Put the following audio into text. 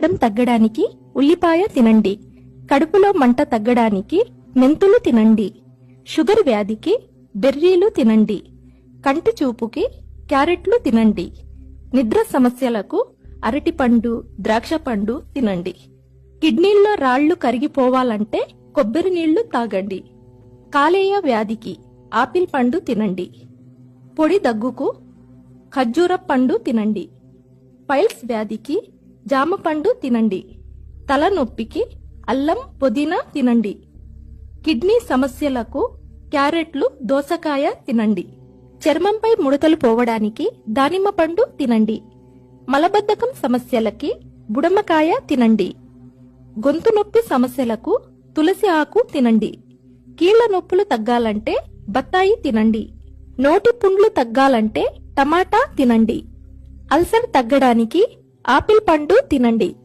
తగ్గడానికి ఉల్లిపాయ తినండి. కడుపులో మంట తగ్గడానికి మెంతులు తినండి. షుగర్ వ్యాధికి బెర్రీలు తినండి. కంటి చూపుకి క్యారెట్లు తినండి. నిద్ర సమస్యలకు అరటిపండు, ద్రాక్ష పండు తినండి. కిడ్నీల్లో రాళ్లు కరిగిపోవాలంటే కొబ్బరి నీళ్లు తాగండి. కాలేయ వ్యాధికి ఆపిల్ పండు తినండి. పొడి దగ్గుకు ఖర్జూర పండు తినండి. పైల్స్ వ్యాధికి జామ పండు తినండి. తలనొప్పికి అల్లం, పుదీనా తినండి. కిడ్నీ సమస్యలకు క్యారెట్లు, దోసకాయ తినండి. చర్మంపై ముడతలు పోవడానికి దానిమ్మ పండు తినండి. మలబద్ధకం సమస్యలకి బుడమకాయ తినండి. గొంతు నొప్పి సమస్యలకు తులసి ఆకు తినండి. కీళ్ల నొప్పులు తగ్గాలంటే బత్తాయి తినండి. నోటి పుండ్లు తగ్గాలంటే టమాటా తినండి. అల్సర్ తగ్గడానికి ఆపిల్ పండు తినండి.